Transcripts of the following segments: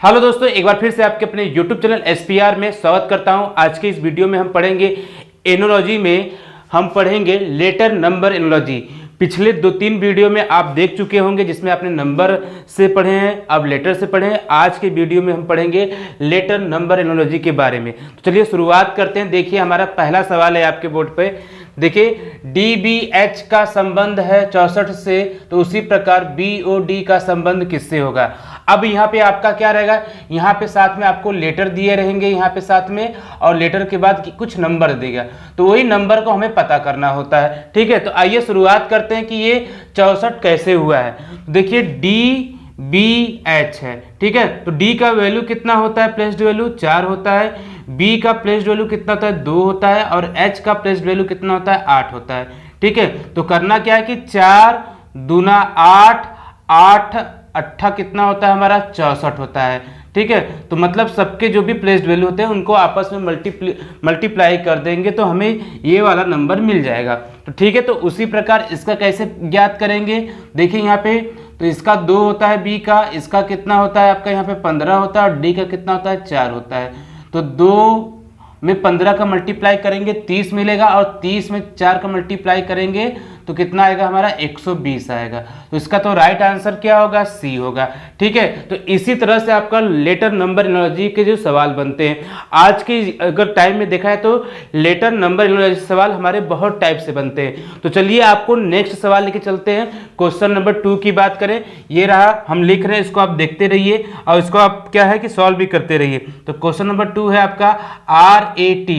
Hello दोस्तों, एक बार फिर से आपके अपने YouTube चैनल SPR में स्वागत करता हूं। आज के इस वीडियो में हम पढ़ेंगे एनोलॉजी में हम पढ़ेंगे लेटर नंबर एनोलॉजी। पिछले 2-3 वीडियो में आप देख चुके होंगे जिसमें आपने नंबर से पढ़े हैं, अब लेटर से पढ़े हैं। आज के वीडियो में हम पढ़ेंगे लेटर नंबर एनोलॉजी के बारे में। तो चलिए शुरुआत करते हैं। देखिए हमारा पहला सवाल है आपके बोर्ड पे। देखिए DBH का संबंध है 64 से, तो उसी प्रकार BOD का संबंध किससे होगा। अब यहाँ पे आपका क्या रहेगा, यहाँ पे साथ में आपको लेटर दिए रहेंगे यहाँ पे साथ में, और लेटर के बाद कुछ नंबर देगा, तो वही नंबर को हमें पता करना होता है। ठीक है, तो आइए शुरुआत करते हैं कि ये 64 कैसे हुआ है। देखिए DBH है, ठीक है, तो D का वैल्यू कितना होता है, प्लेस्ड वैल्यू 4 होता है, B का प्लेस्ड वैल्यू कितना होता है 2 होता है, और H का प्लेस्ड वैल्यू कितना होता है 8 होता है। ठीक है, तो करना क्या है कि 4 दूना 8, 8 8 कितना होता है हमारा 64 होता है। ठीक है, तो मतलब सबके जो भी प्लेस्ड वैल्यू होते हैं उनको आपस में मल्टीप्लाई कर देंगे तो हमें ये वाला नंबर मिल जाएगा। तो ठीक है, तो उसी प्रकार इसका कैसे ज्ञात करेंगे। देखिए यहाँ पे तो इसका 2 होता है B का, इसका कितना होता है आपका यहाँ पे 15 होता है, और D का कितना होता है 4 होता है। तो 2 में 15 का मल्टीप्लाई करेंगे 30 मिलेगा, और 30 में 4 का मल्टीप्लाई करेंगे तो कितना आएगा हमारा 120 आएगा। तो इसका तो राइट आंसर क्या होगा, C होगा। ठीक है, तो इसी तरह से आपका लेटर नंबर एनोलॉजी के जो सवाल बनते हैं आज के अगर टाइम में देखा है तो लेटर नंबर एनोलॉजी सवाल हमारे बहुत टाइप से बनते हैं। तो चलिए आपको नेक्स्ट सवाल लेके चलते हैं। क्वेश्चन नंबर 2 की बात करें, ये रहा, हम लिख रहे हैं, इसको आप देखते रहिए और इसको आप क्या है कि सॉल्व भी करते रहिए। तो क्वेश्चन नंबर 2 है आपका RAT,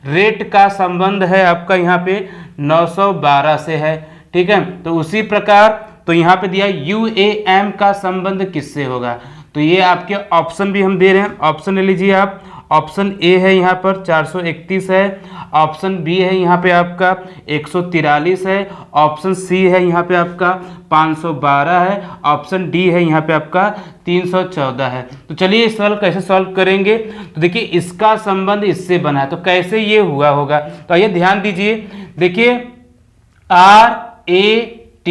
रेट का संबंध है आपका यहाँ पे 912 से है। ठीक है, तो उसी प्रकार तो यहाँ पे दिया UAM का संबंध किससे होगा। तो ये आपके ऑप्शन भी हम दे रहे हैं, ऑप्शन ले लीजिए आप। ऑप्शन ए है यहाँ पर 431 है, ऑप्शन बी है यहाँ पे आपका 143 है, ऑप्शन सी है यहाँ पे आपका 512 है, ऑप्शन डी है यहाँ पे आपका 314 है। तो चलिए इस सवाल कैसे सॉल्व करेंगे। तो देखिए इसका संबंध इससे बना है, तो कैसे ये हुआ होगा। तो आइए ध्यान दीजिए, देखिए RAT,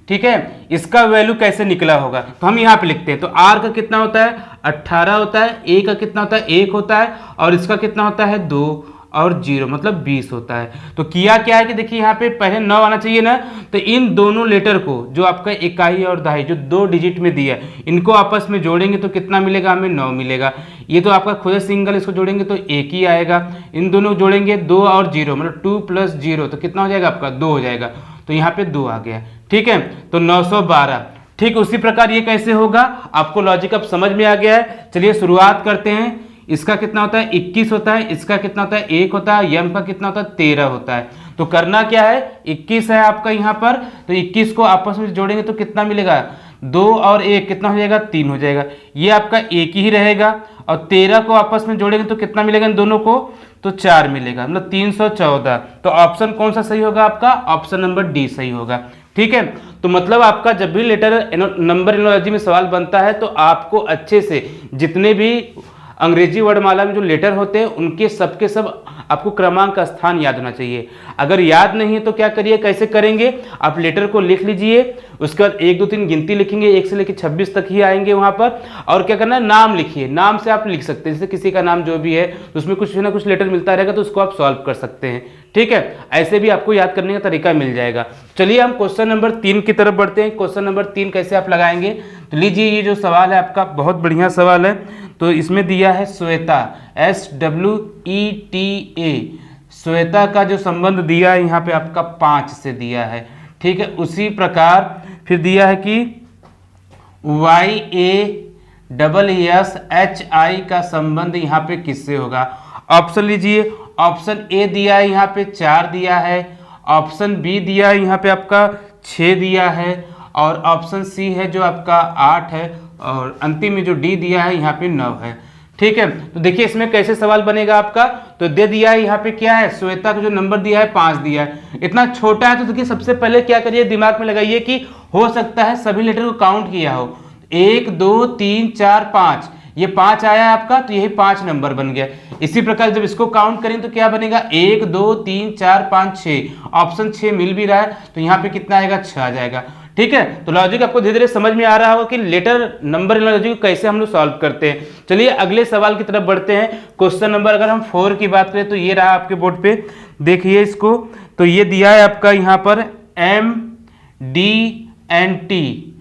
ठीक है, इसका वैल्यू कैसे निकला होगा। तो हम यहाँ पे लिखते हैं, तो R का कितना होता है 18 होता है, A का कितना होता है 1 होता है, और इसका कितना होता है 2 और 0 मतलब 20 होता है। तो किया क्या है कि देखिए यहाँ पे पहले 9 आना चाहिए ना, तो इन दोनों लेटर को जो आपका इकाई और दहाई जो 2 डिजिट में दिया है इनको आपस में जोड़ेंगे तो कितना मिलेगा, हमें 9 मिलेगा। ये तो आपका खुद सिंगल, इसको जोड़ेंगे तो 1 ही आएगा। इन दोनों को जोड़ेंगे 2 और 0 मतलब 2 + 0 तो कितना हो जाएगा आपका 2 हो जाएगा। तो यहाँ पे 2 आ गया। ठीक है, तो 912। ठीक उसी प्रकार ये कैसे होगा, आपको लॉजिक अब समझ में आ गया है। चलिए शुरुआत करते हैं। इसका कितना होता है 21 होता है, इसका कितना होता है 1 होता है, यम का कितना होता है 13 होता है। तो करना क्या है, 21 है आपका यहाँ पर, तो 21 को आपस में जोड़ेंगे तो कितना मिलेगा 2 और 1 कितना हो जाएगा 3 हो जाएगा, ये आपका 1 ही रहेगा। और 13 को आपस में जोड़ेंगे तो कितना मिलेगा इन दोनों को, तो 4 मिलेगा, मतलब 314। तो ऑप्शन कौन सा सही होगा आपका, ऑप्शन नंबर डी सही होगा। ठीक है, तो मतलब आपका जब भी लेटर नंबर एनोलॉजी में सवाल बनता है तो आपको अच्छे से जितने भी अंग्रेजी वर्णमाला में जो लेटर होते हैं उनके सबके सब आपको क्रमांक का स्थान याद होना चाहिए। अगर याद नहीं है तो क्या करिए, कैसे करेंगे, आप लेटर को लिख लीजिए, उसके बाद 1 2 3 गिनती लिखेंगे, 1 से लेकर 26 तक ही आएंगे वहां पर। और क्या करना है, नाम लिखिए, नाम से आप लिख सकते हैं, जैसे किसी का नाम जो भी है तो उसमें कुछ ना कुछ लेटर मिलता रहेगा तो उसको आप सॉल्व कर सकते हैं। ठीक है, ऐसे भी आपको याद करने का तरीका मिल जाएगा। चलिए हम क्वेश्चन नंबर 3 की तरफ बढ़ते हैं। क्वेश्चन नंबर 3 कैसे आप लगाएंगे, तो लीजिए ये जो सवाल है आपका बहुत बढ़िया सवाल है। तो इसमें दिया है श्वेता, SWETA, श्वेता का जो संबंध दिया है यहाँ पे आपका 5 से दिया है। ठीक है, उसी प्रकार फिर दिया है कि YASSHI का संबंध यहाँ पे किससे होगा। ऑप्शन लीजिए, ऑप्शन ए दिया है यहाँ पे 4 दिया है, ऑप्शन बी दिया है यहाँ पे आपका 6 दिया है, और ऑप्शन सी है जो आपका 8 है, और अंतिम में जो डी दिया है यहाँ पे 9 है। ठीक है, तो देखिए इसमें कैसे सवाल बनेगा आपका। तो दे दिया है यहाँ पे क्या है, श्वेता का जो नंबर दिया है 5 दिया है, इतना छोटा है। तो देखिए सबसे पहले क्या करिए, दिमाग में लगाइए कि हो सकता है सभी लेटर को काउंट किया हो, 1 2 3 4 5, ये 5 आया है आपका, तो यही 5 नंबर बन गया। इसी प्रकार जब इसको काउंट करें तो क्या बनेगा, 1 2 3 4 5 6, ऑप्शन 6 मिल भी रहा है तो यहाँ पे कितना आएगा 6 आ जाएगा। ठीक है, तो लॉजिक आपको धीरे धीरे समझ में आ रहा होगा कि लेटर नंबर एनालॉजी को कैसे हम लोग सॉल्व करते हैं। चलिए अगले सवाल की तरफ बढ़ते हैं। क्वेश्चन नंबर अगर हम 4 की बात करें तो ये रहा आपके बोर्ड पे, देखिए इसको। तो ये दिया है आपका यहाँ पर एम डी एंड टी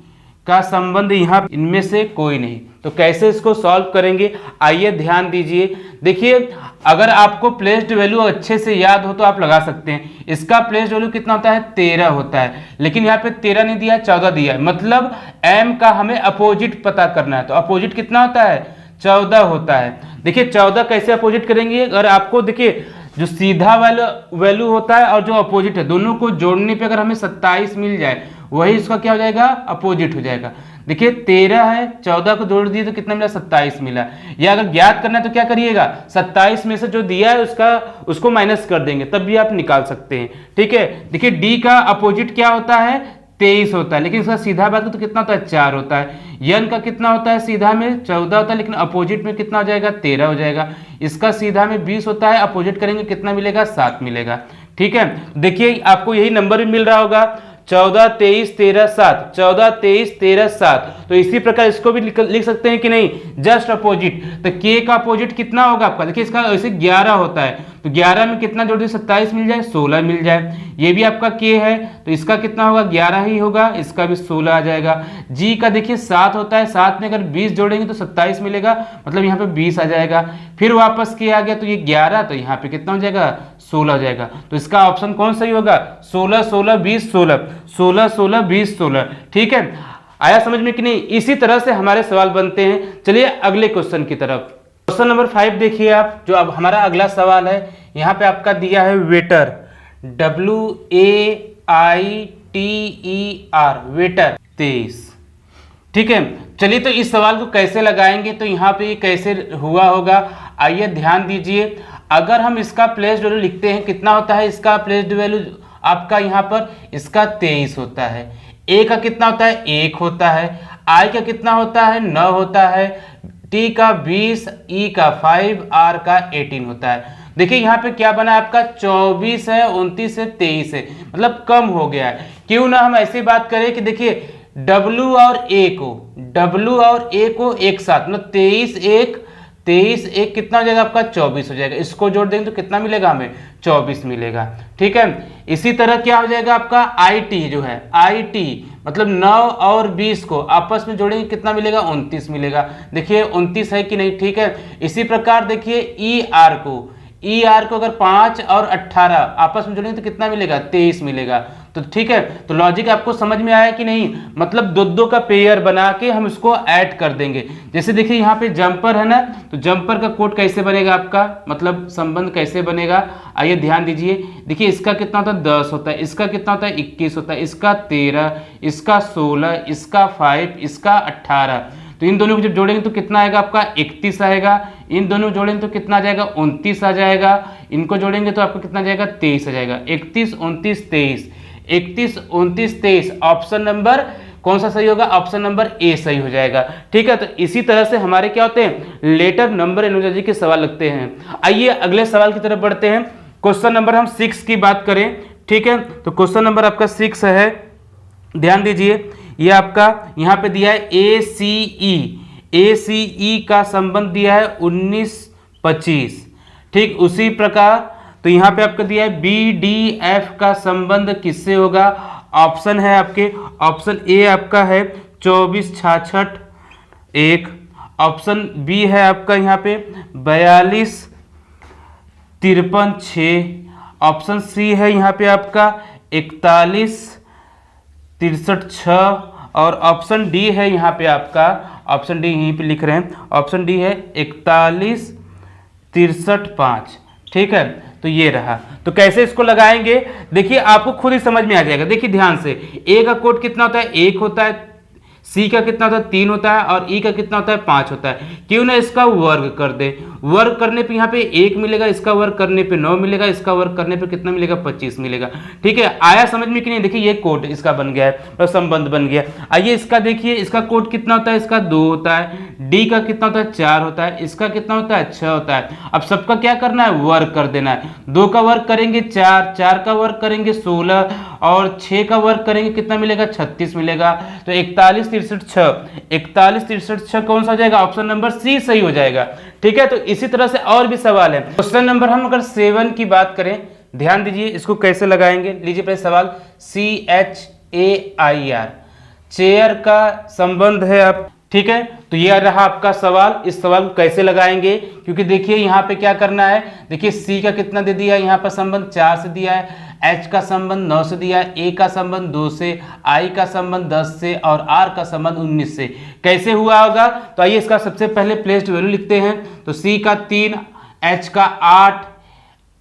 का संबंध यहाँ इनमें से कोई नहीं। तो कैसे इसको सॉल्व करेंगे, आइए ध्यान दीजिए। देखिए अगर आपको प्लेस्ड वैल्यू अच्छे से याद हो तो आप लगा सकते हैं। इसका प्लेस्ड वैल्यू कितना होता है, 13 होता है, लेकिन यहाँ पे 13 नहीं दिया है, 14 दिया है। मतलब m का हमें अपोजिट पता करना है। तो अपोजिट कितना होता है, 14 होता है। देखिए 14 कैसे अपोजिट करेंगे, अगर आपको देखिए जो सीधा वैल्यू होता है और जो अपोजिट है दोनों को जोड़ने पे अगर हमें 27 मिल जाए, वही इसका क्या हो जाएगा, अपोजिट हो जाएगा। देखिए 13 है, 14 को जोड़ दिए तो कितना मिला, 27 मिला। या अगर ज्ञात करना है तो क्या करिएगा, 27 में से जो दिया है उसको माइनस कर देंगे, तब भी आप निकाल सकते हैं। ठीक है, देखिए डी का अपोजिट क्या होता है, 23 होता है, लेकिन इसका सीधा बात तो कितना होता है, 4 होता है। यन का कितना होता है, सीधा में 14 होता है, लेकिन अपोजिट में कितना हो जाएगा, 13 हो जाएगा। इसका सीधा में 20 होता है, अपोजिट करेंगे कितना मिलेगा, 7 मिलेगा। ठीक है, देखिए आपको यही नंबर भी मिल रहा होगा, 14 23 13 7, 14 23 13 7। तो इसी प्रकार इसको भी लिख सकते हैं कि नहीं, जस्ट अपोजिट। तो के का अपोजिट कितना होगा आपका, देखिए इसका वैसे 11 होता है, तो 11 में कितना जोड़ दिए, 27 मिल जाए, 16 मिल जाए। ये भी आपका के है, तो इसका कितना होगा, 11 ही होगा, इसका भी 16 आ जाएगा। जी का देखिए 7 होता है, 7 में अगर 20 जोड़ेंगे तो 27 मिलेगा, मतलब यहाँ पे 20 आ जाएगा। फिर वापस के आ गया तो ये 11, तो यहाँ पे कितना हो जाएगा, 16 हो जाएगा। तो इसका ऑप्शन कौन सही होगा, 16 16 20 16, 16 16 20 16। ठीक है, आया समझ में कि नहीं। इसी तरह से हमारे सवाल बनते हैं। चलिए अगले क्वेश्चन की तरफ। क्वेश्चन नंबर 5 देखिए आप, जो अब हमारा अगला सवाल है। यहाँ पे आपका दिया है वेटर, WAITER, वेटर 23। ठीक है, चलिए तो इस सवाल को कैसे लगाएंगे, तो यहाँ पे कैसे हुआ होगा, आइए ध्यान दीजिए। अगर हम इसका प्लेस्ड वैल्यू लिखते हैं, कितना होता है इसका प्लेस्ड वैल्यू आपका, यहाँ पर इसका 23 होता है। ए का कितना होता है, 1 होता है। आई का कितना होता है, 9 होता है। टी का 20, ई का 5, आर का 18 होता है। देखिए यहाँ पे क्या बना आपका, 24 है, 29 है, 23 है, मतलब कम हो गया है। क्यों ना हम ऐसी बात करें कि देखिए W और A को एक साथ, मतलब 23 1 कितना हो जाएगा आपका, 24 हो जाएगा। इसको जोड़ देंगे तो कितना मिलेगा हमें, 24 मिलेगा। ठीक है, इसी तरह क्या हो जाएगा आपका IT जो है, IT मतलब 9 और 20 को आपस में जोड़ेंगे कितना मिलेगा, 29 मिलेगा। देखिए 29 है कि नहीं। ठीक है, इसी प्रकार देखिए ER को अगर 5 और 18 आपस में जोड़ेंगे तो कितना मिलेगा, 23 मिलेगा। तो ठीक है, तो लॉजिक आपको समझ में आया कि नहीं, मतलब दो का पेयर बना के हम इसको ऐड कर देंगे। जैसे देखिए यहाँ पे जंपर है ना, तो जंपर का कोड कैसे बनेगा आपका, मतलब संबंध कैसे बनेगा, आइए ध्यान दीजिए। देखिए इसका कितना होता है, 10 होता है, इसका कितना होता है, 21 होता है, इसका 13, इसका 16, इसका 5, इसका 18। तो इन दोनों को जब जोड़ेंगे तो कितना आएगा आपका, 31 आएगा। इन दोनों को जोड़ेंगे तो कितना आ जाएगा, 29 आ जाएगा। इनको जोड़ेंगे तो आपको कितना जाएगा, 23 आ जाएगा। 31 29 23, 31 29 23, ऑप्शन नंबर कौन सा सही होगा, ऑप्शन नंबर ए सही हो जाएगा। ठीक है, तो इसी तरह से हमारे क्या होते हैं, लेटर नंबर एनालॉजी के सवाल लगते हैं। आइए अगले सवाल की तरफ बढ़ते हैं। क्वेश्चन नंबर हम 6 की बात करें। ठीक है, तो क्वेश्चन नंबर आपका 6 है, ध्यान दीजिए। ये आपका यहाँ पे दिया है ACE का संबंध दिया है 19-25। ठीक, उसी प्रकार तो यहाँ पे आपका दिया है BDF का संबंध किससे होगा, ऑप्शन है आपके, ऑप्शन ए आपका है 24-66 1, ऑप्शन बी है आपका यहाँ पे 42-53 6, ऑप्शन सी है यहाँ पे आपका 41-63 6, और ऑप्शन डी है यहाँ पे आपका, ऑप्शन डी यहीं पे लिख रहे हैं, ऑप्शन डी है 41-63 5। ठीक है, तो ये रहा। तो कैसे इसको लगाएंगे, देखिए आपको खुद ही समझ में आ जाएगा। देखिए ध्यान से, ए का कोड कितना होता है, 1 होता है, सी का कितना होता है 3 होता है और ई का कितना होता है 5 होता है। क्यों ना इसका वर्ग कर दे, वर्ग करने पे यहाँ पे 1 मिलेगा, इसका वर्ग करने पे 9 मिलेगा, इसका वर्ग करने पे कितना मिलेगा 25 मिलेगा। ठीक है, आया समझ में कि नहीं? देखिए ये कोड इसका बन गया है और संबंध बन गया। आइए इसका देखिए, इसका कोड कितना होता है, इसका 2 होता है, डी का कितना होता है 4 होता है, इसका कितना होता है 6 होता है। अब सबका क्या करना है, वर्ग कर देना है। 2 का वर्ग करेंगे 4, 4 का वर्ग करेंगे 16 और 6 का वर्ग करेंगे कितना मिलेगा 36 मिलेगा। तो 41 63 6, 41 63 6 कौन सा हो जाएगा, ऑप्शन नंबर सी सही हो जाएगा। ठीक है, तो इसी तरह से और भी सवाल है। क्वेश्चन नंबर हम अगर 7 की बात करें, ध्यान दीजिए इसको कैसे लगाएंगे। लीजिए पहले सवाल, CHAIR, चेयर का संबंध है अब। ठीक है, तो यह रहा आपका सवाल। इस सवाल को कैसे लगाएंगे, क्योंकि देखिए यहाँ पे क्या करना है, देखिए सी का कितना दे दिया है, यहाँ पर संबंध 4 से दिया है, एच का संबंध 9 से दिया है, ए का संबंध 2 से, आई का संबंध 10 से और आर का संबंध 19 से। कैसे हुआ होगा, तो आइए इसका सबसे पहले प्लेस्ड वैल्यू लिखते हैं। तो सी का 3, एच का 8,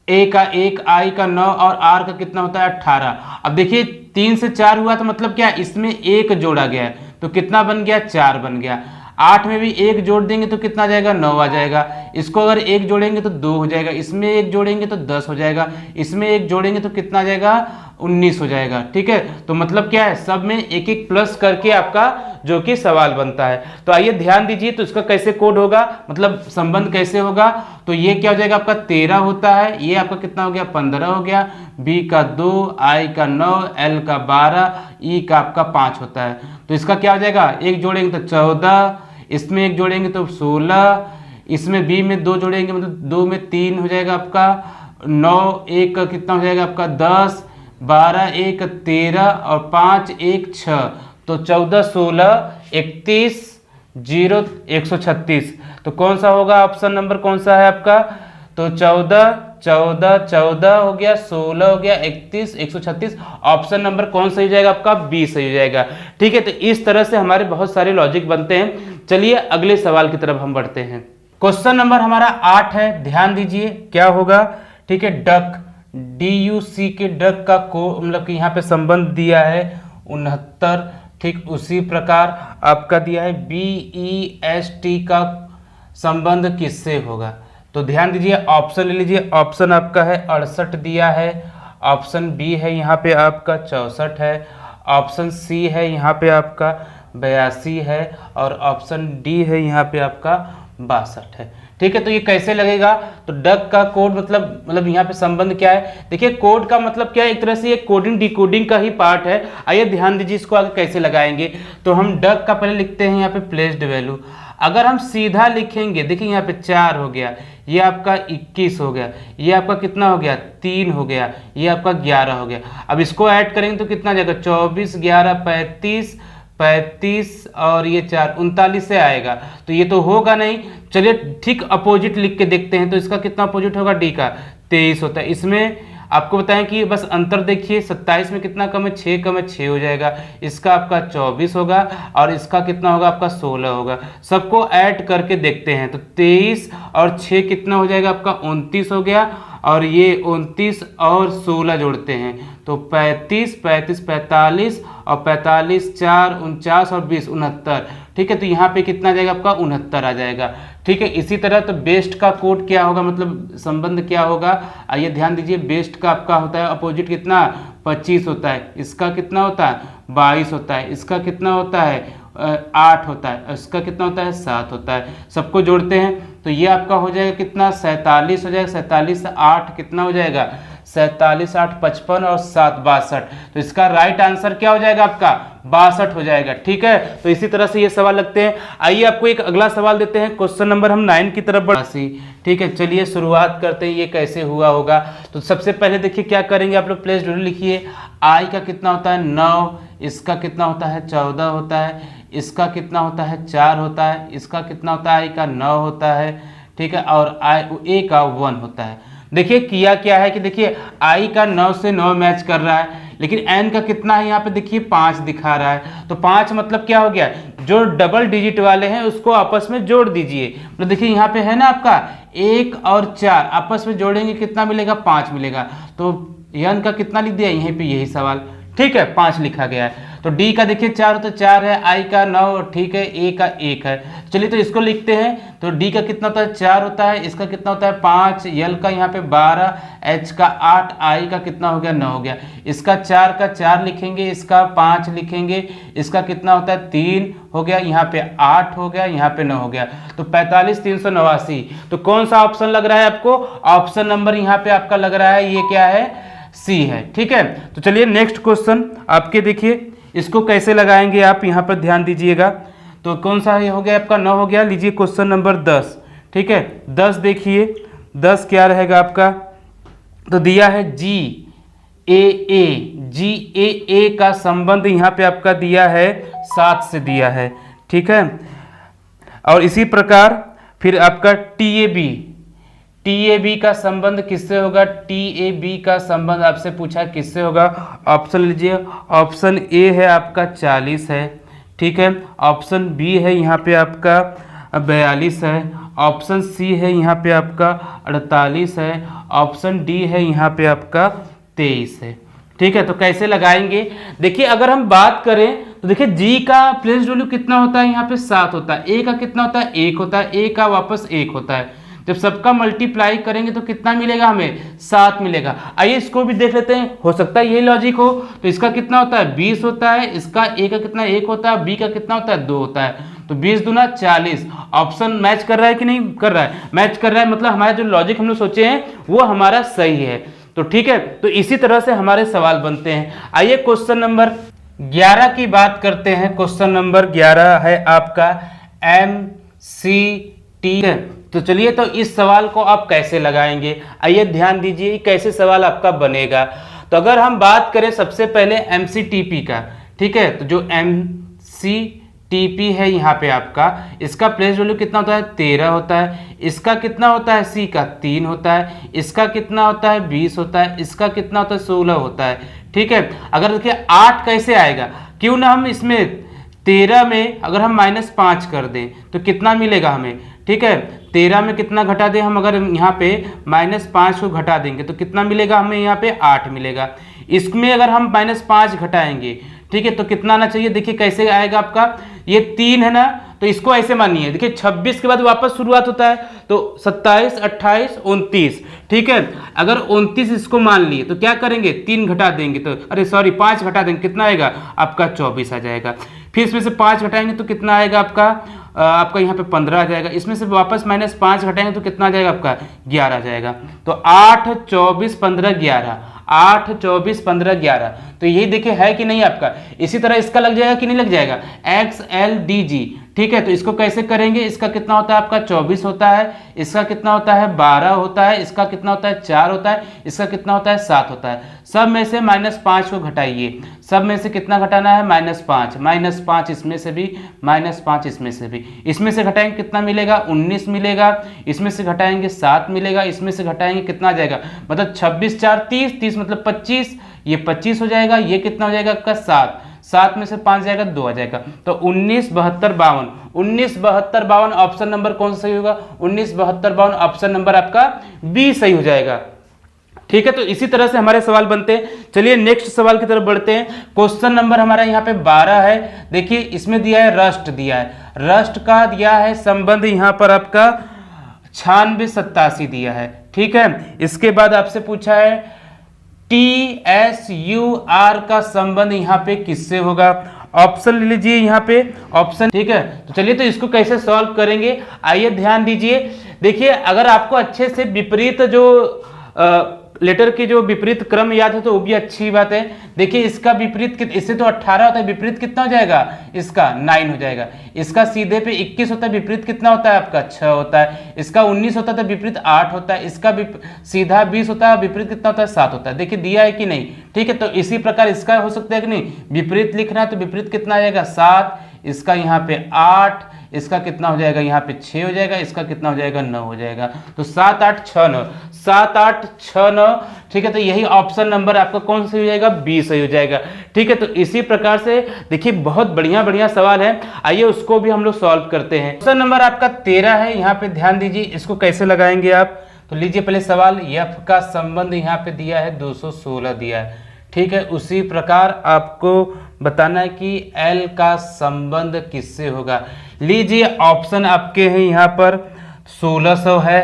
ए का 1, आई का 9 और आर का कितना होता है 18। अब देखिए 3 से 4 हुआ तो मतलब क्या, इसमें 1 जोड़ा गया है तो कितना बन गया 4 बन गया। 8 में भी 1 जोड़ देंगे तो कितना आ जाएगा 9 आ जाएगा। इसको अगर 1 जोड़ेंगे तो 2 हो जाएगा, इसमें 1 जोड़ेंगे तो 10 हो जाएगा, इसमें 1 जोड़ेंगे तो कितना आ जाएगा 19 हो जाएगा। ठीक है, तो मतलब क्या है, सब में एक एक प्लस करके आपका जो कि सवाल बनता है। तो आइए ध्यान दीजिए, तो इसका कैसे कोड होगा, मतलब संबंध कैसे होगा। तो ये क्या हो जाएगा आपका 13 होता है, ये आपका कितना हो गया 15 हो गया, बी का 2, आई का 9, एल का 12, ई का आपका 5 होता है। तो इसका क्या हो जाएगा, 1 जोड़ेंगे तो 14, इसमें 1 जोड़ेंगे तो 16, इसमें बी में 2 जोड़ेंगे मतलब 2 में 3 हो जाएगा आपका 9, 1 का कितना हो जाएगा आपका 10, 12 1 13 और 5 1 6, तो 14 16 31 0 136। तो कौन सा होगा, ऑप्शन नंबर कौन सा है आपका, तो 14 14 14 हो गया, 16 हो गया, 31 136। ऑप्शन नंबर कौन सही हो जाएगा आपका, बी सही हो जाएगा। ठीक है, तो इस तरह से हमारे बहुत सारे लॉजिक बनते हैं। चलिए अगले सवाल की तरफ हम बढ़ते हैं। क्वेश्चन नंबर हमारा 8 है, ध्यान दीजिए क्या होगा। ठीक है, डक, DUC के डक का को मतलब कि यहाँ पे संबंध दिया है 69। ठीक उसी प्रकार आपका दिया है BEST का संबंध किससे होगा। तो ध्यान दीजिए, ऑप्शन ले लीजिए। ऑप्शन आपका है 68 दिया है, ऑप्शन बी है यहाँ पे आपका 64 है, ऑप्शन सी है यहाँ पे आपका 82 है और ऑप्शन डी है यहाँ पे आपका 62 है। ठीक है, तो ये कैसे लगेगा, तो डक का कोड मतलब यहाँ पे संबंध क्या है। देखिए कोड का मतलब क्या है, एक तरह से ये कोडिंग डिकोडिंग का ही पार्ट है। आइए ध्यान दीजिए इसको आगे कैसे लगाएंगे। तो हम डक का पहले लिखते हैं यहाँ पे प्लेस्ड वैल्यू। अगर हम सीधा लिखेंगे, देखिए यहाँ पे 4 हो गया, ये आपका 21 हो गया, ये आपका कितना हो गया 3 हो गया, ये आपका 11 हो गया। अब इसको ऐड करेंगे तो कितना आ जाएगा 24 11 35 35 और ये 4 39 से आएगा। तो ये तो होगा नहीं। चलिए ठीक अपोजिट लिख के देखते हैं। तो इसका कितना अपोजिट होगा, डी का 23 होता है। इसमें आपको बताएं कि बस अंतर देखिए, 27 में कितना कम है 6 कम है 6 हो जाएगा, इसका आपका 24 होगा और इसका कितना होगा आपका 16 होगा। सबको ऐड करके देखते हैं तो 23 और 6 कितना हो जाएगा आपका 29 हो गया और ये 29 और 16 जोड़ते हैं तो 35 35 45 और 45 4 49 और 20 69। ठीक है, तो यहाँ पे कितना आ जाएगा आपका 69 आ जाएगा। ठीक है, इसी तरह तो बेस्ट का कोड क्या होगा, मतलब संबंध क्या होगा। आइए ध्यान दीजिए, बेस्ट का आपका होता है अपोजिट कितना 25 होता है, इसका कितना होता है 22 होता है, इसका कितना होता है 8 होता है, इसका कितना होता है 7 होता है। सबको जोड़ते हैं तो ये आपका हो जाएगा कितना 47 हो जाएगा, 47 से 8 कितना हो जाएगा 47 8 55 और 7 62। तो इसका राइट आंसर क्या हो जाएगा आपका 62 हो जाएगा। ठीक है, तो इसी तरह से ये सवाल लगते हैं। आइए आपको एक अगला सवाल देते हैं, क्वेश्चन नंबर हम 9 की तरफ बढ़े। ठीक है, चलिए शुरुआत करते हैं, ये कैसे हुआ होगा। तो सबसे पहले देखिए क्या करेंगे आप लोग, प्लेस्ड वैल्यू लिखिए। आई का कितना होता है 9, इसका कितना होता है 14 होता है, इसका कितना होता है 4 होता है, इसका कितना होता है आई का 9 होता है। ठीक है, और ए का 1 होता है। देखिए किया क्या है कि देखिए आई का 9 से 9 मैच कर रहा है, लेकिन एन का कितना है यहाँ पे देखिए 5 दिखा रहा है। तो 5 मतलब क्या हो गया, जो डबल डिजिट वाले हैं उसको आपस में जोड़ दीजिए। मतलब देखिए यहाँ पे है ना आपका 1 और 4 आपस में जोड़ेंगे कितना मिलेगा 5 मिलेगा। तो एन का कितना लिख दिया यहीं पे, यही सवाल। ठीक है, 5 लिखा गया है। तो डी का देखिए 4 तो 4 है, आई का 9, ठीक है, ए का 1 है। चलिए तो इसको लिखते हैं। तो डी का कितना होता है 4 होता है, इसका कितना होता है 5, यल का यहाँ पे 12, एच का 8, आई का कितना हो गया 9 हो गया। इसका 4 का 4 लिखेंगे, इसका 5 लिखेंगे, इसका कितना होता है 3 हो गया, यहाँ पे 8 हो गया, यहाँ पे 9 हो गया। तो 45 389। तो कौन सा ऑप्शन लग रहा है आपको? ऑप्शन नंबर यहाँ पे आपका लग रहा है, ये क्या है, सी है। ठीक है, तो चलिए नेक्स्ट क्वेश्चन आपके देखिए, इसको कैसे लगाएंगे आप यहाँ पर ध्यान दीजिएगा। तो कौन सा ये हो गया आपका 9 हो गया। लीजिए क्वेश्चन नंबर 10। ठीक है, 10 देखिए, 10 क्या रहेगा आपका? तो दिया है जी ए का संबंध यहाँ पे आपका दिया है 7 से दिया है। ठीक है, और इसी प्रकार फिर आपका टी ए बी का संबंध किससे होगा? टी ए बी का संबंध आपसे पूछा किससे होगा? ऑप्शन लीजिए, ऑप्शन ए है आपका 40 है। ठीक है, ऑप्शन बी है यहाँ पे आपका 42 है, ऑप्शन सी है यहाँ पे आपका 48 है, ऑप्शन डी है यहाँ पे आपका 23 है। ठीक है, तो कैसे लगाएंगे? देखिए अगर हम बात करें तो देखिए जी का प्लेस वैल्यू कितना होता है? यहाँ पे 7 होता है। ए का कितना होता है? 1 होता है। ए का वापस 1 होता है। जब सबका मल्टीप्लाई करेंगे तो कितना मिलेगा हमें? 7 मिलेगा। आइए इसको भी देख लेते हैं, हो सकता है यही लॉजिक हो। तो इसका कितना होता है? 20 होता है। इसका ए का कितना 1 होता है, बी का कितना होता है 2 होता है। तो 20 दूना 40। ऑप्शन मैच कर रहा है कि नहीं कर रहा है? मैच कर रहा है, मतलब हमारा जो लॉजिक हम लोग सोचे हैं वो हमारा सही है। तो ठीक है, तो इसी तरह से हमारे सवाल बनते हैं। आइए क्वेश्चन नंबर 11 की बात करते हैं। क्वेश्चन नंबर 11 है आपका MCT है। तो चलिए तो इस सवाल को आप कैसे लगाएंगे, आइए ध्यान दीजिए कैसे सवाल आपका बनेगा। तो अगर हम बात करें सबसे पहले MCTP का, ठीक है, तो जो MCTP है यहाँ पे आपका, इसका प्लेस वैल्यू कितना होता है? 13 होता है। इसका कितना होता है? C का 3 होता है। इसका कितना होता है? 20 होता है। इसका कितना होता है? 16 होता है। ठीक है, अगर देखिए 8 कैसे आएगा? क्यों ना हम इसमें 13 में अगर हम -5 कर दें तो कितना मिलेगा हमें? ठीक है, 13 में कितना घटा दें हम? अगर यहाँ पे -5 को घटा देंगे तो कितना मिलेगा हमें? यहाँ पे 8 मिलेगा। इसमें अगर हम -5 घटाएंगे, ठीक है, तो कितना आना चाहिए? देखिए कैसे आएगा आपका, ये 3 है ना, तो इसको ऐसे मानिए। देखिए 26 के बाद वापस शुरुआत होता है, तो 27, 28, 29। ठीक है, अगर 29 इसको मान लिए तो क्या करेंगे? 3 घटा देंगे तो, अरे सॉरी 5 घटा देंगे, कितना आएगा आपका? 24 आ जाएगा। फिर इसमें से 5 घटाएंगे तो कितना आएगा आपका यहाँ पे 15 आ जाएगा। इसमें से वापस -5 घटाएंगे तो कितना आ जाएगा आपका? 11 आ जाएगा। तो 8, 24, 15, 11, 8, 24, 15, 11। तो यही देखिए है कि नहीं आपका? इसी तरह इसका लग जाएगा कि नहीं लग जाएगा? XLDG। ठीक है, तो इसको कैसे करेंगे? इसका कितना होता है आपका? 24 होता है। इसका कितना होता है? 12 होता है। इसका कितना होता है? 4 होता है। इसका कितना होता है? 7 होता है। सब में से -5 को घटाइए। सब में से कितना घटाना है? -5। -5 इसमें से भी, -5 इसमें से भी। इसमें से घटाएंगे कितना मिलेगा? 19 मिलेगा। इसमें से घटाएंगे 7 मिलेगा। इसमें से घटाएंगे कितना आ जाएगा? मतलब 26, 4, 30, 30 मतलब 25, ये 25 हो जाएगा। ये कितना हो जाएगा आपका? 7। 7 में से 5 जाएगा, 2 आ जाएगा। तो 19, 72, 52, 19, 72, 52 ऑप्शन नंबर कौन सा सही होगा? 19, 72, 52 ऑप्शन नंबर आपका बी सही हो जाएगा। ठीक है, तो इसी तरह से हमारे सवाल बनते हैं। चलिए नेक्स्ट सवाल की तरफ बढ़ते हैं। क्वेश्चन नंबर हमारा यहाँ पे 12 है। देखिए इसमें दिया है रस्ट, दिया है रस्ट का दिया है संबंध यहाँ पर आपका 96, 87 दिया है। ठीक है, इसके बाद आपसे पूछा है TSUR का संबंध यहाँ पे किससे होगा? ऑप्शन ले लीजिए यहाँ पे ऑप्शन। ठीक है, तो चलिए तो इसको कैसे सॉल्व करेंगे, आइए ध्यान दीजिए। देखिए अगर आपको अच्छे से विपरीत जो लेटर की जो विपरीत क्रम याद है तो वो भी अच्छी बात है। देखिए इसका विपरीत, इससे तो 18 होता है, विपरीत कितना हो जाएगा? इसका 9 हो जाएगा। इसका सीधे पे 21 होता है, विपरीत कितना होता है आपका? 6 होता है। इसका 19 होता है तो विपरीत 8 होता है। इसका सीधा 20 होता है, विपरीत कितना होता है? 7 होता है। देखिए दिया है कि नहीं? ठीक है, तो इसी प्रकार इसका हो सकता है कि नहीं? विपरीत लिखना है तो विपरीत कितना आ जाएगा? 7। इसका यहाँ पे 8, इसका कितना हो जाएगा? यहाँ पे 6 हो जाएगा। इसका कितना हो जाएगा? 9 हो जाएगा। तो 7, 8, 6, 9, 7, 8, 6, 9। ठीक है, तो यही ऑप्शन नंबर आपका कौन सा हो जाएगा? बी सही हो जाएगा। ठीक है, तो इसी प्रकार से देखिए बहुत बढ़िया बढ़िया सवाल है, आइए उसको भी हम लोग सॉल्व करते हैं। क्वेश्चन नंबर आपका 13 है। यहाँ पे ध्यान दीजिए, इसको कैसे लगाएंगे आप? तो लीजिए पहले सवाल, एफ का संबंध यहाँ पे दिया है 216 दिया है। ठीक है, उसी प्रकार आपको बताना है कि एल का संबंध किससे होगा। लीजिए ऑप्शन आपके हैं यहाँ पर 1600 है,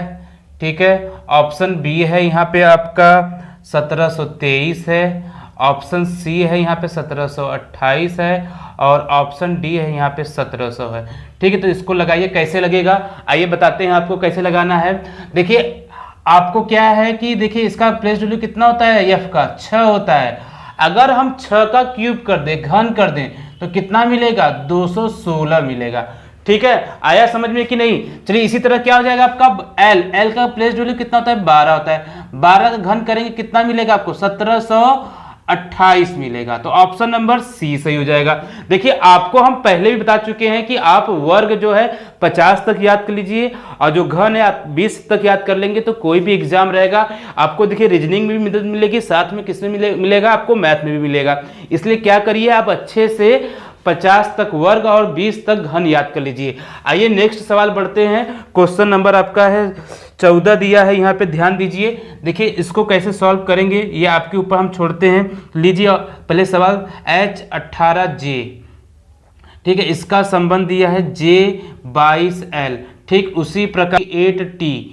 ठीक है, ऑप्शन बी है यहाँ पे आपका 1723 है, ऑप्शन सी है यहाँ पे 1728 है और ऑप्शन डी है यहाँ पे 1700 है। ठीक है, तो इसको लगाइए, कैसे लगेगा आइए बताते हैं आपको कैसे लगाना है। देखिए आपको क्या है कि देखिए इसका प्लेस वैल्यू कितना होता है, एफ का 6 होता है। अगर हम 6 का क्यूब कर दें, घन कर दें, तो कितना मिलेगा, 216 मिलेगा। ठीक है, आया समझ में कि नहीं। चलिए इसी तरह क्या हो जाएगा आपका एल का प्लेस वैल्यू कितना होता है, 12 होता है। 12 का घन करेंगे कितना मिलेगा आपको, 1728 मिलेगा। तो ऑप्शन नंबर सी सही हो जाएगा। देखिए आपको हम पहले भी बता चुके हैं कि आप वर्ग जो है 50 तक याद कर लीजिए और जो घन है आप 20 तक याद कर लेंगे तो कोई भी एग्जाम रहेगा आपको देखिए रीजनिंग में भी मदद मिलेगी, साथ में किसमें मिलेगा आपको, मैथ में भी मिलेगा। इसलिए क्या करिए आप अच्छे से 50 तक वर्ग और 20 तक घन याद कर लीजिए। आइए नेक्स्ट सवाल बढ़ते हैं। क्वेश्चन नंबर आपका है 14 दिया है यहाँ पे, ध्यान दीजिए। देखिए इसको कैसे सॉल्व करेंगे ये आपके ऊपर हम छोड़ते हैं। लीजिए पहले सवाल H18J, ठीक है, इसका संबंध दिया है J22L, ठीक, उसी प्रकार 8T,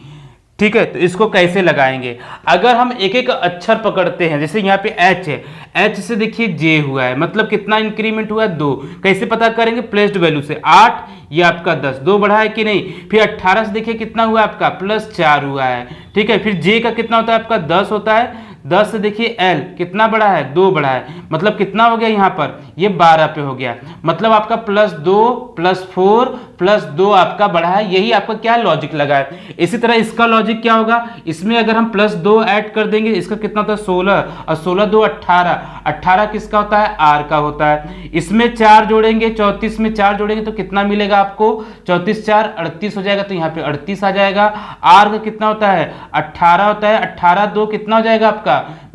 ठीक है, तो इसको कैसे लगाएंगे। अगर हम एक एक अक्षर पकड़ते हैं, जैसे यहाँ पे H है, H से देखिए J हुआ है, मतलब कितना इंक्रीमेंट हुआ है, 2। कैसे पता करेंगे, प्लेस्ड वैल्यू से 8 ये आपका 10, 2 बढ़ा है कि नहीं। फिर 18 से देखिए कितना हुआ आपका, +4 हुआ है, ठीक है। फिर J का कितना होता है आपका, 10 होता है। 10 से देखिए L कितना बड़ा है, 2 बड़ा है, मतलब कितना हो गया यहाँ पर, ये 12 पे हो गया, मतलब आपका +2 +4 +2 आपका बढ़ा है। यही आपका क्या लॉजिक लगा है। इसी तरह इसका लॉजिक क्या होगा, इसमें अगर हम +2 ऐड कर देंगे, इसका कितना होता है 16 और 16 2 18, 18 किसका होता है, R का होता है। इसमें 4 जोड़ेंगे, 34 में 4 जोड़ेंगे तो कितना मिलेगा आपको, 34 4 38 हो जाएगा, तो यहाँ पे 38 आ जाएगा। R का कितना होता है, 18 होता है, 18 2 कितना हो जाएगा आपका,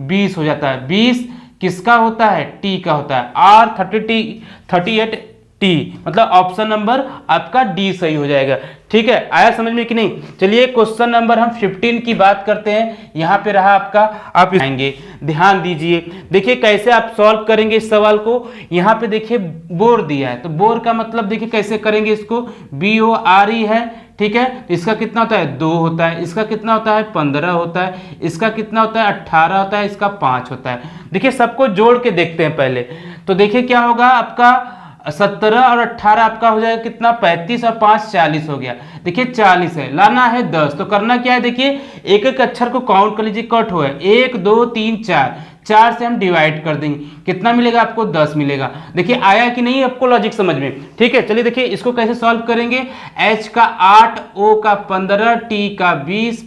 20 हो जाता है। 20 किसका होता है, T का होता है। R 38 T, मतलब ऑप्शन नंबर आपका डी सही हो जाएगा। ठीक है, आया समझ में कि नहीं। चलिए क्वेश्चन नंबर हम 15 की बात करते हैं। यहाँ पे रहा आपका, आप आएंगे, ध्यान दीजिए। देखिए कैसे आप सॉल्व करेंगे इस सवाल को। यहाँ पे देखिए बोर दिया है, तो बोर का मतलब देखिए कैसे करेंगे इसको, BORE है, ठीक है। तो इसका कितना होता है, 2 होता है, इसका कितना होता है 15 होता है, इसका कितना होता है 18 होता है, इसका 5 होता है। देखिए सबको जोड़ के देखते हैं पहले। तो देखिए क्या होगा आपका, 17 और 18 आपका हो जाएगा कितना, 35 और 5 40 हो गया। देखिए 40 है, लाना है 10, तो करना क्या है, देखिए एक एक अक्षर को काउंट कर लीजिए, कट हुआ है 1 2 3 4, 4 से हम डिवाइड कर देंगे, कितना मिलेगा आपको, 10 मिलेगा। देखिए आया कि नहीं आपको लॉजिक समझ में। ठीक है, चलिए देखिए इसको कैसे सॉल्व करेंगे। H का 8, O का 15, T का 20,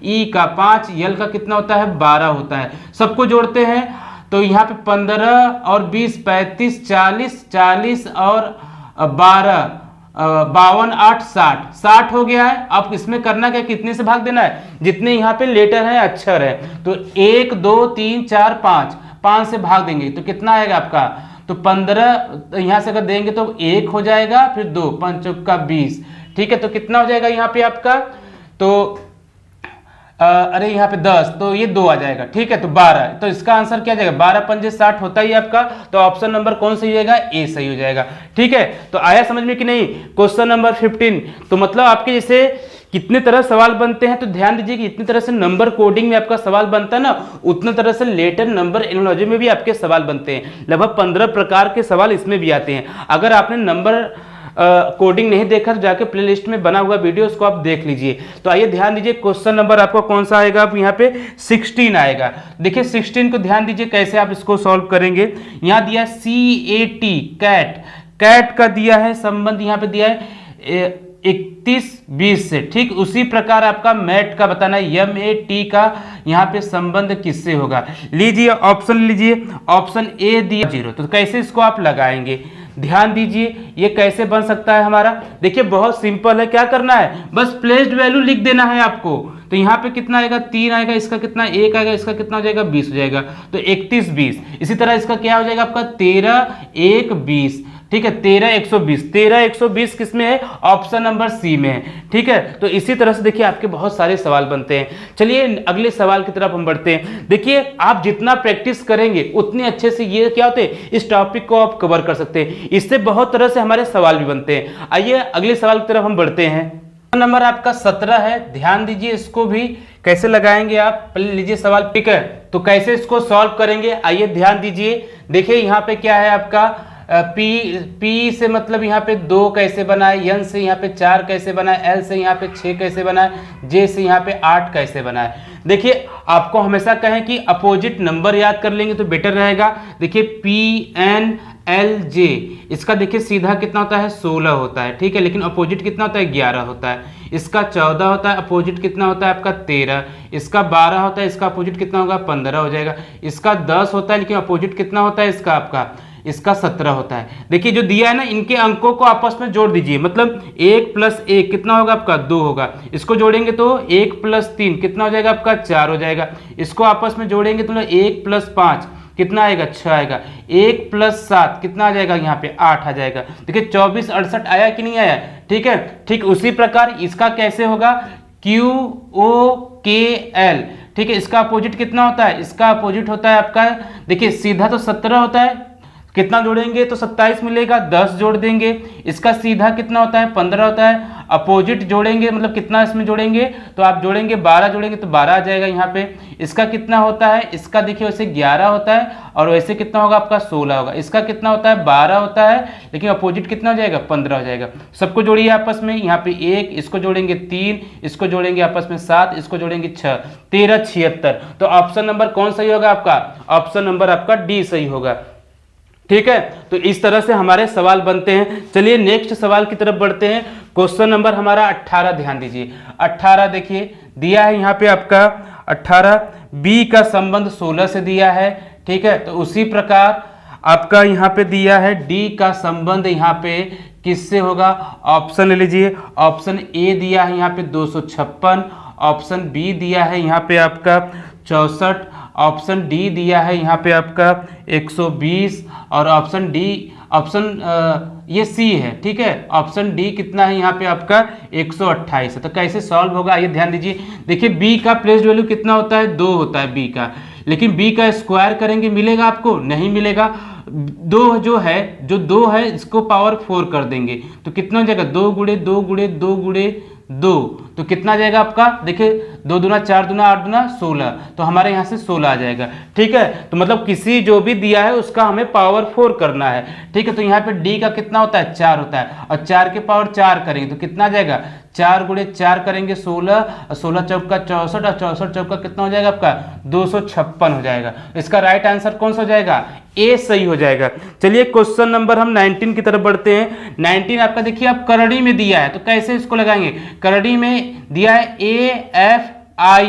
E का 5, L का कितना होता है 12 होता है। सबको जोड़ते हैं तो यहाँ पे 15 और 20 35 40, 40 और 12 52 8 60, 60 हो गया है। अब इसमें करना क्या, कितने से भाग देना है, जितने यहाँ पे लेटर है अक्षर है। तो 1 2 3 4 5, 5 से भाग देंगे तो कितना आएगा आपका, तो 15 यहाँ से अगर देंगे तो 1 हो जाएगा, फिर 2 5 चौका 20, ठीक है। तो कितना हो जाएगा यहाँ पे आपका, तो अरे यहाँ पे 10, तो ये 2 आ जाएगा, ठीक है। तो 12, तो इसका आंसर क्या जाएगा, 12 पंजे 60 होता ही आपका। तो ऑप्शन नंबर कौन सही हो जाएगा, ए सही हो जाएगा। ठीक है, तो आया समझ में कि नहीं। क्वेश्चन नंबर 15, तो मतलब आपके जैसे कितने तरह सवाल बनते हैं, तो ध्यान दीजिए कि इतनी तरह से नंबर कोडिंग में आपका सवाल बनता है ना, उतने तरह से लेटर नंबर एनालॉजी में भी आपके सवाल बनते हैं। लगभग 15 प्रकार के सवाल इसमें भी आते हैं। अगर आपने नंबर कोडिंग नहीं देखा तो जाके प्लेलिस्ट में बना हुआ वीडियो उसको आप देख लीजिए। तो आइए ध्यान दीजिए, क्वेश्चन नंबर आपका कौन सा आएगा, आप यहाँ पे 16 आएगा। देखिए 16 को ध्यान दीजिए कैसे आप इसको सॉल्व करेंगे। यहाँ दिया CAT, कैट का दिया है संबंध, यहाँ पे दिया है 31-20 से, ठीक। उसी प्रकार आपका मैट का बताना है, MAT का यहाँ पे संबंध किससे होगा। लीजिए ऑप्शन लीजिए, ऑप्शन ए दिया 0, तो कैसे इसको आप लगाएंगे, ध्यान दीजिए ये कैसे बन सकता है हमारा। देखिए बहुत सिंपल है, क्या करना है, बस प्लेस्ड वैल्यू लिख देना है आपको। तो यहाँ पे कितना आएगा, 3 आएगा, इसका कितना 1 आएगा, इसका कितना हो जाएगा 20 हो जाएगा, तो 31 20। इसी तरह इसका क्या हो जाएगा आपका 13 1 20, ठीक है, 13 120 किस में है, ऑप्शन नंबर सी में है। ठीक है, तो इसी तरह से देखिए आपके बहुत सारे सवाल बनते हैं। चलिए अगले सवाल की तरफ हम बढ़ते हैं। देखिए आप जितना प्रैक्टिस करेंगे उतने अच्छे से ये क्या होते हैं, इस टॉपिक को आप कवर कर सकते हैं। इससे बहुत तरह से हमारे सवाल भी बनते हैं। आइए अगले सवाल की तरफ हम बढ़ते हैं। नंबर आपका 17 है, ध्यान दीजिए इसको भी कैसे लगाएंगे आप, पहले लीजिए सवाल। ठीक है, तो कैसे इसको सॉल्व करेंगे, आइए ध्यान दीजिए। देखिए यहाँ पे क्या है आपका P से मतलब यहाँ पे 2 कैसे बनाए, N से यहाँ पे 4 कैसे बनाए, L से यहाँ पे 6 कैसे बनाए, J से यहाँ पे 8 कैसे बनाए। देखिए आपको हमेशा कहें कि अपोजिट नंबर याद कर लेंगे तो बेटर रहेगा। देखिए PNLJ, इसका देखिए सीधा कितना होता है, 16 होता है। ठीक है, लेकिन अपोजिट कितना होता है, 11 होता है। इसका 14 होता है, अपोजिट कितना होता है आपका 13। इसका 12 होता है, इसका अपोजिट कितना होगा, 15 हो जाएगा। इसका 10 होता है, लेकिन अपोजिट कितना होता है इसका आपका, इसका 17 होता है। देखिए जो दिया है ना, इनके अंकों को आपस में जोड़ दीजिए, मतलब 1 + 1 कितना होगा आपका, 2 होगा। इसको जोड़ेंगे तो 1 + 3 कितना हो जाएगा आपका, 4 हो जाएगा। इसको आपस में जोड़ेंगे तो 1 + 5 कितना आएगा, 6 आएगा। 1 + 7 कितना आ जाएगा, यहाँ पे 8 आ जाएगा। देखिए 24 68 आया कि नहीं आया। ठीक है, ठीक उसी प्रकार इसका कैसे होगा, QOKL। ठीक है, इसका अपोजिट कितना होता है, इसका अपोजिट होता है आपका, देखिए सीधा तो 17 होता है, कितना जोड़ेंगे तो 27 मिलेगा, 10 जोड़ देंगे। इसका सीधा कितना होता है, 15 होता है। अपोजिट जोड़ेंगे मतलब कितना इसमें जोड़ेंगे, तो आप जोड़ेंगे 12 जोड़ेंगे तो 12 आ जाएगा यहाँ पे। इसका कितना होता है, इसका देखिए वैसे 11 होता है, और वैसे कितना होगा आपका 16 होगा। इसका कितना होता है, 12 होता है, लेकिन अपोजिट कितना हो जाएगा, 15 हो जाएगा। सबको जोड़िए आपस में, यहाँ पे 1, इसको जोड़ेंगे 3, इसको जोड़ेंगे आपस में 7, इसको जोड़ेंगे 6, 13 76। तो ऑप्शन नंबर कौन सही होगा आपका, ऑप्शन नंबर आपका डी सही होगा। ठीक है, तो इस तरह से हमारे सवाल बनते हैं। चलिए नेक्स्ट सवाल की तरफ बढ़ते हैं। क्वेश्चन नंबर हमारा 18, ध्यान दीजिए 18 देखिए दिया है यहाँ पे आपका 18, B का संबंध 16 से दिया है। ठीक है, तो उसी प्रकार आपका यहाँ पे दिया है D का संबंध यहाँ पे किससे होगा, ऑप्शन ले लीजिए। ऑप्शन ए दिया है यहाँ पे 256, ऑप्शन बी दिया है यहाँ पे आपका 64, ऑप्शन डी दिया है यहाँ पे आपका 120, और ऑप्शन डी ये सी है। ठीक है, ऑप्शन डी कितना है यहाँ पे आपका 128 है। तो कैसे सॉल्व होगा, ये ध्यान दीजिए। देखिए बी का प्लेस वैल्यू कितना होता है, 2 होता है बी का, लेकिन बी का स्क्वायर करेंगे मिलेगा आपको, नहीं मिलेगा। 2 जो है इसको पावर 4 कर देंगे तो कितना हो जाएगा, 2 × 2 × 2 × 2, तो कितना आ जाएगा आपका, देखिए 2 दूना 4 दूना 8 दूना 16, तो हमारे यहाँ से 16 आ जाएगा। ठीक है, तो मतलब किसी जो भी दिया है उसका हमें पावर 4 करना है। ठीक है, तो यहाँ पे डी का कितना होता है, 4 होता है, और 4 के पावर 4 करेंगे तो कितना आ जाएगा, 4 × 4 करेंगे 16, और 16 चौका 64, और 64 चौका कितना हो जाएगा आपका 256 हो जाएगा। इसका राइट आंसर कौन सा हो जाएगा, ए सही हो जाएगा। चलिए क्वेश्चन नंबर हम 19 की तरफ बढ़ते हैं। 19 आपका देखिए आप करड़ी में दिया है, तो कैसे इसको लगाएंगे, करड़ी में दिया है AFI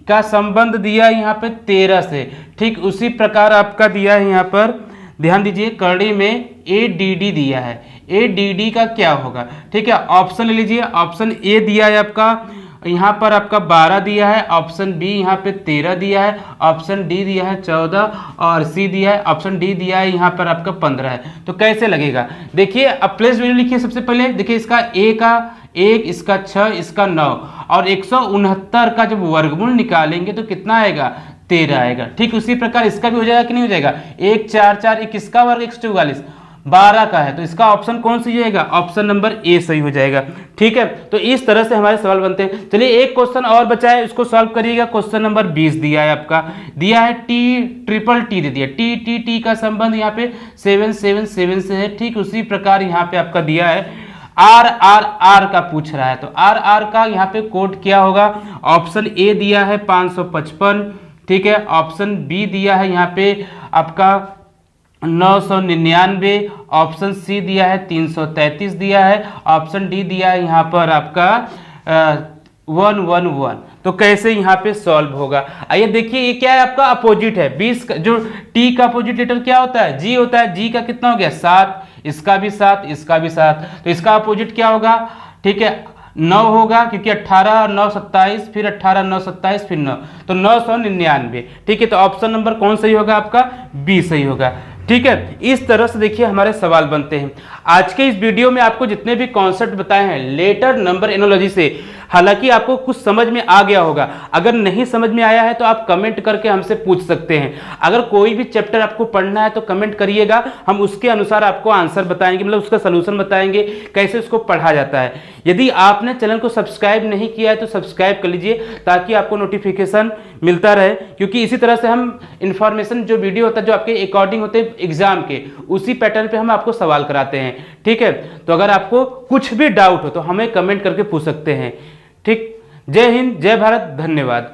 का संबंध दिया है यहाँ पे 13 से। ठीक उसी प्रकार आपका दिया है यहाँ पर, ध्यान दीजिए करड़ी में ADD दिया है, ADD का क्या होगा। ठीक है, ऑप्शन ले लीजिए। ऑप्शन ए दिया है आपका यहाँ पर आपका 12 दिया है, ऑप्शन बी यहाँ पे 13 दिया है, ऑप्शन डी दिया है 14, और सी दिया है, ऑप्शन डी दिया है यहाँ पर आपका 15 है। तो कैसे लगेगा, देखिए अब प्लेस वैल्यू लिखिए सबसे पहले। देखिए इसका ए का 1, इसका 6, इसका 9, और 169 का जब वर्गमूल निकालेंगे तो कितना आएगा, 13 आएगा। ठीक उसी प्रकार इसका भी हो जाएगा कि नहीं हो जाएगा, 1 4 4 1 किसका वर्ग 144 12 का है, तो इसका ऑप्शन कौन सी जाएगा, ऑप्शन नंबर ए सही हो जाएगा। ठीक है, तो इस तरह से हमारे सवाल बनते हैं। चलिए एक क्वेश्चन और बचा है, इसको सॉल्व करिएगा। क्वेश्चन नंबर 20 दिया है आपका, दिया है T दे दिया, T का संबंध यहाँ पे 777 से है। ठीक उसी प्रकार यहाँ पे आपका दिया है RRR का पूछ रहा है, तो RR का यहाँ पे कोड क्या होगा। ऑप्शन ए दिया है 555, ठीक है, ऑप्शन बी दिया है यहाँ पे आपका 999, ऑप्शन सी दिया है 333 दिया है, ऑप्शन डी दिया है यहाँ पर आपका 111। तो कैसे यहाँ पे सॉल्व होगा, आइए देखिए। ये क्या है आपका अपोजिट है, 20 जो टी का अपोजिट लेटर क्या होता है, जी होता है। जी का कितना हो गया 7, इसका भी 7, इसका भी 7, तो इसका अपोजिट क्या होगा, ठीक है 9 होगा, क्योंकि 18 और 9 27, फिर 18 9 27 फिर 9, तो 999। ठीक है, तो ऑप्शन नंबर कौन सही होगा आपका, बी सही होगा। ठीक है, इस तरह से देखिए हमारे सवाल बनते हैं। आज के इस वीडियो में आपको जितने भी कॉन्सेप्ट बताए हैं लेटर नंबर एनोलॉजी से, हालांकि आपको कुछ समझ में आ गया होगा। अगर नहीं समझ में आया है तो आप कमेंट करके हमसे पूछ सकते हैं। अगर कोई भी चैप्टर आपको पढ़ना है तो कमेंट करिएगा, हम उसके अनुसार आपको आंसर बताएंगे, मतलब उसका सलूशन बताएंगे कैसे उसको पढ़ा जाता है। यदि आपने चैनल को सब्सक्राइब नहीं किया है तो सब्सक्राइब कर लीजिए ताकि आपको नोटिफिकेशन मिलता रहे, क्योंकि इसी तरह से हम इंफॉर्मेशन जो वीडियो होता है जो आपके अकॉर्डिंग होते हैं एग्जाम के, उसी पैटर्न पे हम आपको सवाल कराते हैं। ठीक है, तो अगर आपको कुछ भी डाउट हो तो हमें कमेंट करके पूछ सकते हैं। ठीक, जय हिंद, जय भारत, धन्यवाद।